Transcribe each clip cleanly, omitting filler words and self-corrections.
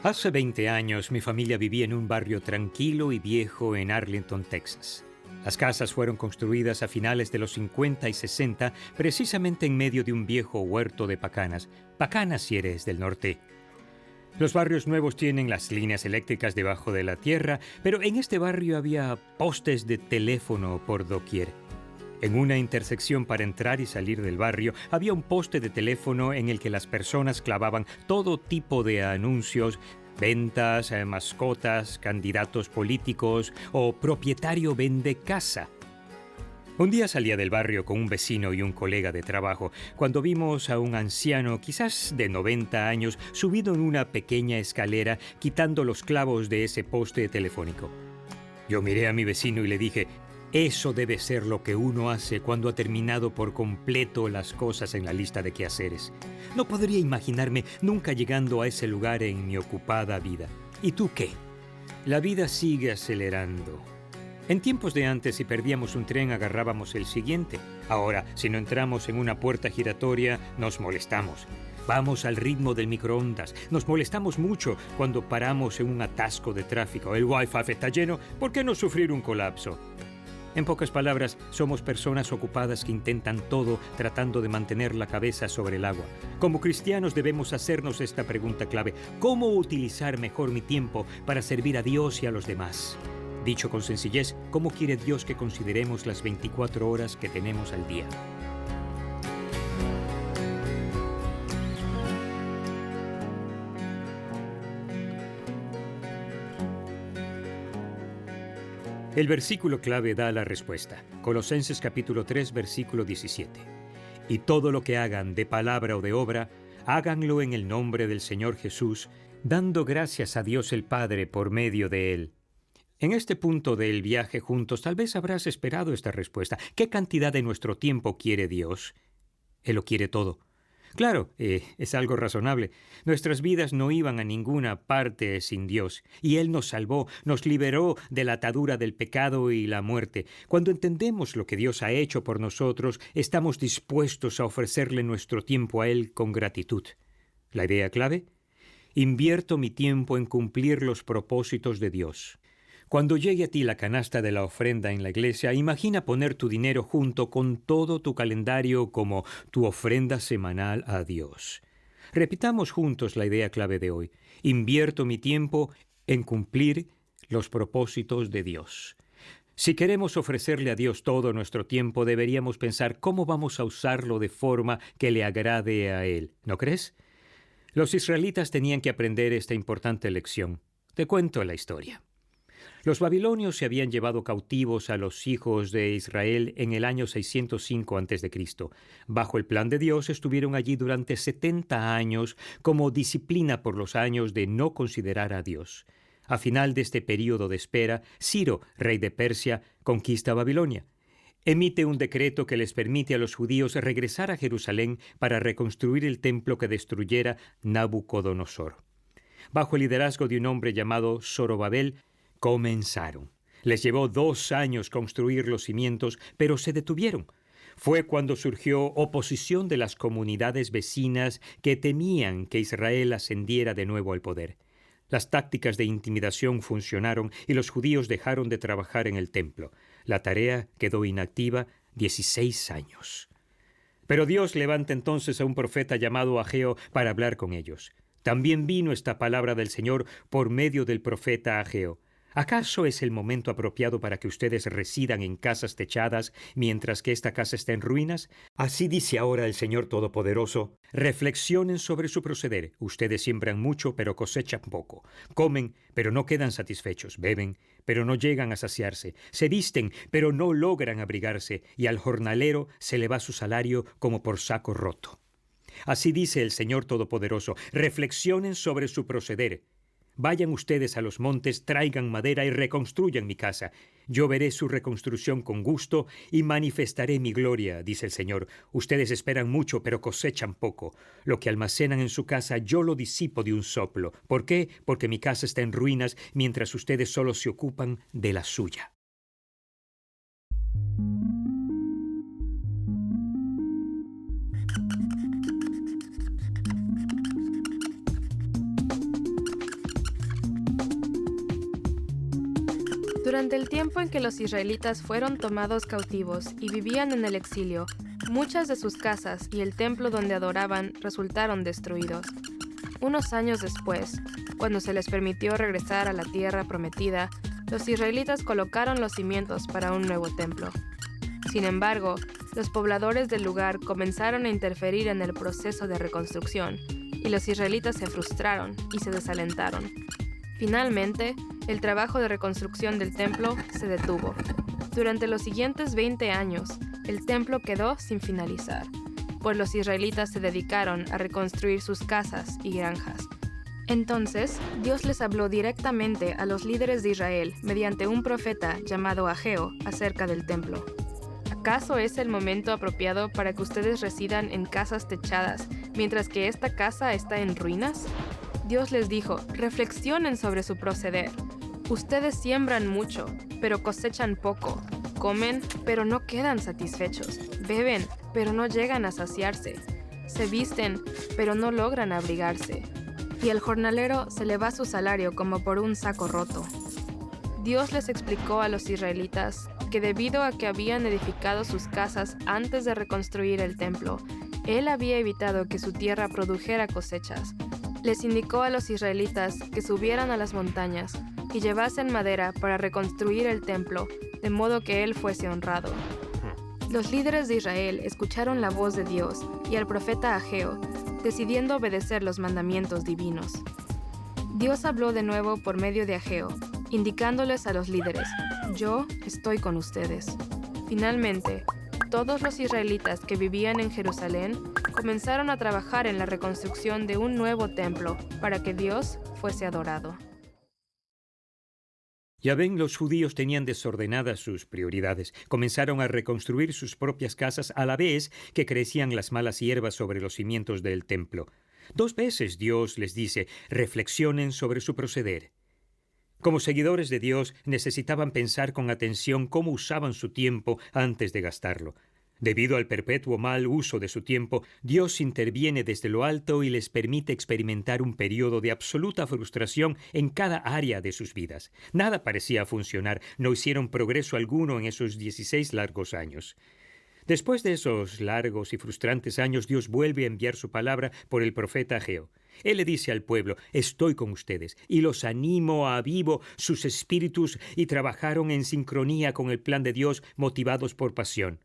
Hace 20 años mi familia vivía en un barrio tranquilo y viejo en Arlington, Texas. Las casas fueron construidas a finales de los 50 y 60, precisamente en medio de un viejo huerto de pacanas si eres del norte. Los barrios nuevos tienen las líneas eléctricas debajo de la tierra, pero en este barrio había postes de teléfono por doquier. En una intersección para entrar y salir del barrio había un poste de teléfono en el que las personas clavaban todo tipo de anuncios, ventas, mascotas, candidatos políticos o propietario vende casa. Un día salía del barrio con un vecino y un colega de trabajo cuando vimos a un anciano, quizás de 90 años, subido en una pequeña escalera quitando los clavos de ese poste telefónico. Yo miré a mi vecino y le dije: eso debe ser lo que uno hace cuando ha terminado por completo las cosas en la lista de quehaceres. No podría imaginarme nunca llegando a ese lugar en mi ocupada vida. ¿Y tú qué? La vida sigue acelerando. En tiempos de antes, si perdíamos un tren, agarrábamos el siguiente. Ahora, si no entramos en una puerta giratoria, nos molestamos. Vamos al ritmo del microondas. Nos molestamos mucho cuando paramos en un atasco de tráfico. El Wi-Fi está lleno, ¿por qué no sufrir un colapso? En pocas palabras, somos personas ocupadas que intentan todo tratando de mantener la cabeza sobre el agua. Como cristianos debemos hacernos esta pregunta clave: ¿cómo utilizar mejor mi tiempo para servir a Dios y a los demás? Dicho con sencillez, ¿cómo quiere Dios que consideremos las 24 horas que tenemos al día? El versículo clave da la respuesta. Colosenses capítulo 3, versículo 17. Y todo lo que hagan de palabra o de obra, háganlo en el nombre del Señor Jesús, dando gracias a Dios el Padre por medio de Él. En este punto del viaje juntos, tal vez habrás esperado esta respuesta. ¿Qué cantidad de nuestro tiempo quiere Dios? Él lo quiere todo. Claro, es algo razonable. Nuestras vidas no iban a ninguna parte sin Dios, y Él nos salvó, nos liberó de la atadura del pecado y la muerte. Cuando entendemos lo que Dios ha hecho por nosotros, estamos dispuestos a ofrecerle nuestro tiempo a Él con gratitud. ¿La idea clave? Invierto mi tiempo en cumplir los propósitos de Dios. Cuando llegue a ti la canasta de la ofrenda en la iglesia, imagina poner tu dinero junto con todo tu calendario como tu ofrenda semanal a Dios. Repitamos juntos la idea clave de hoy. Invierto mi tiempo en cumplir los propósitos de Dios. Si queremos ofrecerle a Dios todo nuestro tiempo, deberíamos pensar cómo vamos a usarlo de forma que le agrade a Él. ¿No crees? Los israelitas tenían que aprender esta importante lección. Te cuento la historia. Los babilonios se habían llevado cautivos a los hijos de Israel en el año 605 a.C. Bajo el plan de Dios estuvieron allí durante 70 años como disciplina por los años de no considerar a Dios. A final de este período de espera, Ciro, rey de Persia, conquista Babilonia. Emite un decreto que les permite a los judíos regresar a Jerusalén para reconstruir el templo que destruyera Nabucodonosor. Bajo el liderazgo de un hombre llamado Zorobabel, comenzaron. Les llevó 2 años construir los cimientos, pero se detuvieron. Fue cuando surgió oposición de las comunidades vecinas que temían que Israel ascendiera de nuevo al poder. Las tácticas de intimidación funcionaron y los judíos dejaron de trabajar en el templo. La tarea quedó inactiva 16 años. Pero Dios levanta entonces a un profeta llamado Ageo para hablar con ellos. También vino esta palabra del Señor por medio del profeta Ageo. ¿Acaso es el momento apropiado para que ustedes residan en casas techadas mientras que esta casa está en ruinas? Así dice ahora el Señor Todopoderoso: reflexionen sobre su proceder. Ustedes siembran mucho, pero cosechan poco. Comen, pero no quedan satisfechos. Beben, pero no llegan a saciarse. Se visten, pero no logran abrigarse. Y al jornalero se le va su salario como por saco roto. Así dice el Señor Todopoderoso: reflexionen sobre su proceder. vayan ustedes a los montes, traigan madera y reconstruyan mi casa. Yo veré su reconstrucción con gusto y manifestaré mi gloria, dice el Señor. Ustedes esperan mucho, pero cosechan poco. Lo que almacenan en su casa yo lo disipo de un soplo. ¿Por qué? Porque mi casa está en ruinas, mientras ustedes solo se ocupan de la suya. Durante el tiempo en que los israelitas fueron tomados cautivos y vivían en el exilio, muchas de sus casas y el templo donde adoraban resultaron destruidos. Unos años después, cuando se les permitió regresar a la tierra prometida, los israelitas colocaron los cimientos para un nuevo templo. Sin embargo, los pobladores del lugar comenzaron a interferir en el proceso de reconstrucción, y los israelitas se frustraron y se desalentaron. Finalmente, el trabajo de reconstrucción del templo se detuvo. Durante los siguientes 20 años, el templo quedó sin finalizar, pues los israelitas se dedicaron a reconstruir sus casas y granjas. Entonces, Dios les habló directamente a los líderes de Israel mediante un profeta llamado Ageo acerca del templo. ¿Acaso es el momento apropiado para que ustedes residan en casas techadas, mientras que esta casa está en ruinas? Dios les dijo, reflexionen sobre su proceder. Ustedes siembran mucho, pero cosechan poco. Comen, pero no quedan satisfechos. Beben, pero no llegan a saciarse. Se visten, pero no logran abrigarse. Y el jornalero se le va su salario como por un saco roto. Dios les explicó a los israelitas que debido a que habían edificado sus casas antes de reconstruir el templo, Él había evitado que su tierra produjera cosechas. Les indicó a los israelitas que subieran a las montañas y llevasen madera para reconstruir el templo, de modo que Él fuese honrado. Los líderes de Israel escucharon la voz de Dios y al profeta Ageo, decidiendo obedecer los mandamientos divinos. Dios habló de nuevo por medio de Ageo, indicándoles a los líderes, yo estoy con ustedes. Finalmente, todos los israelitas que vivían en Jerusalén comenzaron a trabajar en la reconstrucción de un nuevo templo para que Dios fuese adorado. Ya ven, los judíos tenían desordenadas sus prioridades. Comenzaron a reconstruir sus propias casas a la vez que crecían las malas hierbas sobre los cimientos del templo. 2 veces Dios les dice, reflexionen sobre su proceder. Como seguidores de Dios, necesitaban pensar con atención cómo usaban su tiempo antes de gastarlo. Debido al perpetuo mal uso de su tiempo, Dios interviene desde lo alto y les permite experimentar un periodo de absoluta frustración en cada área de sus vidas. Nada parecía funcionar, no hicieron progreso alguno en esos 16 largos años. Después de esos largos y frustrantes años, Dios vuelve a enviar su palabra por el profeta Ageo. Él le dice al pueblo, estoy con ustedes, y los animo, avivo sus espíritus, y trabajaron en sincronía con el plan de Dios, motivados por pasión.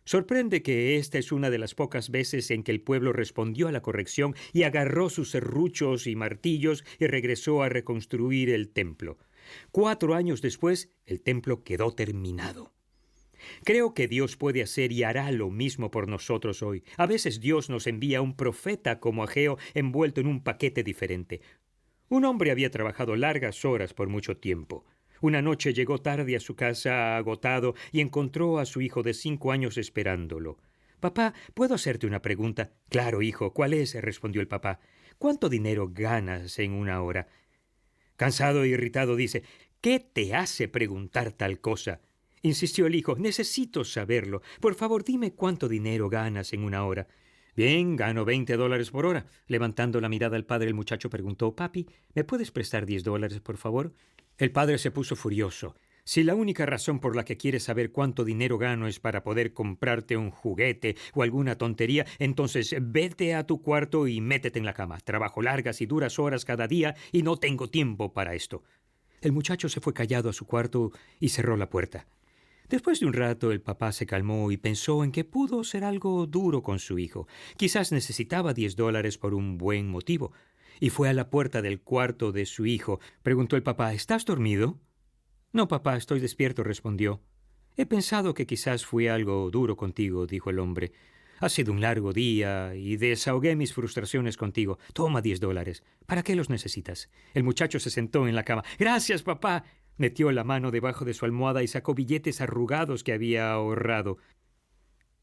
Sorprende que esta es una de las pocas veces en que el pueblo respondió a la corrección y agarró sus serruchos y martillos y regresó a reconstruir el templo. 4 años después, el templo quedó terminado. Creo que Dios puede hacer y hará lo mismo por nosotros hoy. A veces Dios nos envía un profeta como Ageo envuelto en un paquete diferente. Un hombre había trabajado largas horas por mucho tiempo. Una noche llegó tarde a su casa agotado y encontró a su hijo de 5 años esperándolo. «Papá, ¿puedo hacerte una pregunta?» «Claro, hijo, ¿cuál es?», respondió el papá. «¿Cuánto dinero ganas en una hora?» Cansado e irritado dice, «¿Qué te hace preguntar tal cosa?». Insistió el hijo, «Necesito saberlo. Por favor, dime cuánto dinero ganas en una hora». «Bien, gano $20 por hora». Levantando la mirada al padre, el muchacho preguntó, «Papi, ¿me puedes prestar $10, por favor?» El padre se puso furioso. «Si la única razón por la que quieres saber cuánto dinero gano es para poder comprarte un juguete o alguna tontería, entonces vete a tu cuarto y métete en la cama. Trabajo largas y duras horas cada día y no tengo tiempo para esto». El muchacho se fue callado a su cuarto y cerró la puerta. Después de un rato el papá se calmó y pensó en que pudo ser algo duro con su hijo. Quizás necesitaba $10 por un buen motivo. Y fue a la puerta del cuarto de su hijo. Preguntó el papá, ¿estás dormido? No, papá, estoy despierto, respondió. He pensado que quizás fue algo duro contigo, dijo el hombre. Ha sido un largo día y desahogué mis frustraciones contigo. Toma $10. ¿Para qué los necesitas? El muchacho se sentó en la cama. Gracias, papá. Metió la mano debajo de su almohada y sacó billetes arrugados que había ahorrado.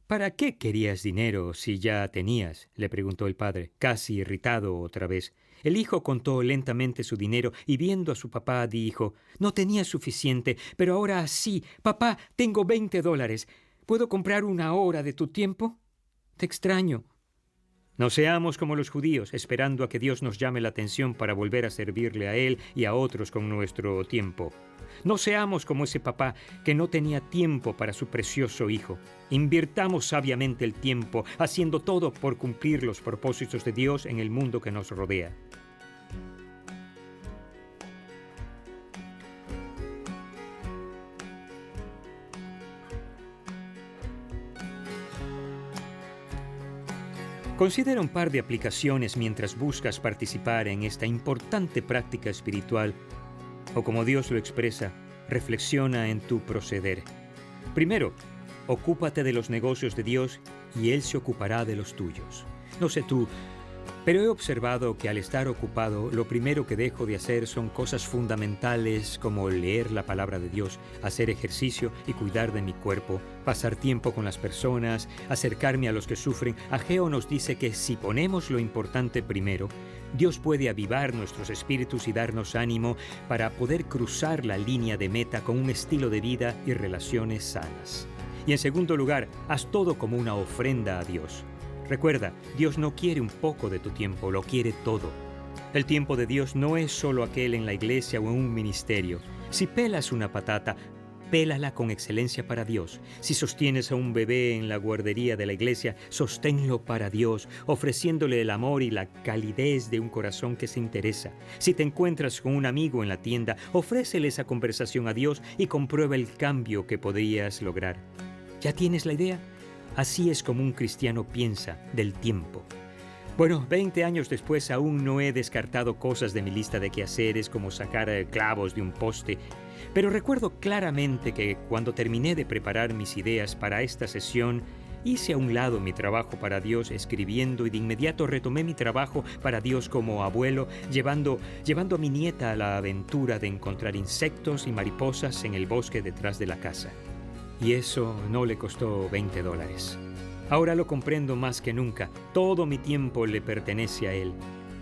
¿Para qué querías dinero si ya tenías?, le preguntó el padre, casi irritado otra vez. El hijo contó lentamente su dinero y viendo a su papá dijo: «No tenía suficiente, pero ahora sí. Papá, tengo $20. ¿Puedo comprar una hora de tu tiempo? Te extraño». No seamos como los judíos, esperando a que Dios nos llame la atención para volver a servirle a Él y a otros con nuestro tiempo. No seamos como ese papá que no tenía tiempo para su precioso hijo. Invirtamos sabiamente el tiempo, haciendo todo por cumplir los propósitos de Dios en el mundo que nos rodea. Considera un par de aplicaciones mientras buscas participar en esta importante práctica espiritual, o como Dios lo expresa, reflexiona en tu proceder. Primero, ocúpate de los negocios de Dios y Él se ocupará de los tuyos. No sé tú, pero he observado que al estar ocupado, lo primero que dejo de hacer son cosas fundamentales como leer la palabra de Dios, hacer ejercicio y cuidar de mi cuerpo, pasar tiempo con las personas, acercarme a los que sufren. Ageo nos dice que si ponemos lo importante primero, Dios puede avivar nuestros espíritus y darnos ánimo para poder cruzar la línea de meta con un estilo de vida y relaciones sanas. Y en segundo lugar, haz todo como una ofrenda a Dios. Recuerda, Dios no quiere un poco de tu tiempo, lo quiere todo. El tiempo de Dios no es solo aquel en la iglesia o en un ministerio. Si pelas una patata, pélala con excelencia para Dios. Si sostienes a un bebé en la guardería de la iglesia, sosténlo para Dios, ofreciéndole el amor y la calidez de un corazón que se interesa. Si te encuentras con un amigo en la tienda, ofrécele esa conversación a Dios y comprueba el cambio que podrías lograr. ¿Ya tienes la idea? Así es como un cristiano piensa del tiempo. Bueno, 20 años después aún no he descartado cosas de mi lista de quehaceres como sacar clavos de un poste, pero recuerdo claramente que cuando terminé de preparar mis ideas para esta sesión, hice a un lado mi trabajo para Dios escribiendo y de inmediato retomé mi trabajo para Dios como abuelo, llevando a mi nieta a la aventura de encontrar insectos y mariposas en el bosque detrás de la casa. Y eso no le costó $20. Ahora lo comprendo más que nunca. Todo mi tiempo le pertenece a Él.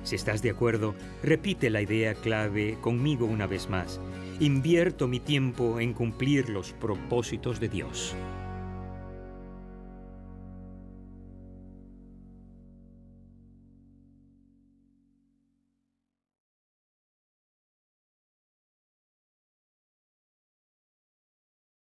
Si estás de acuerdo, repite la idea clave conmigo una vez más. Invierto mi tiempo en cumplir los propósitos de Dios.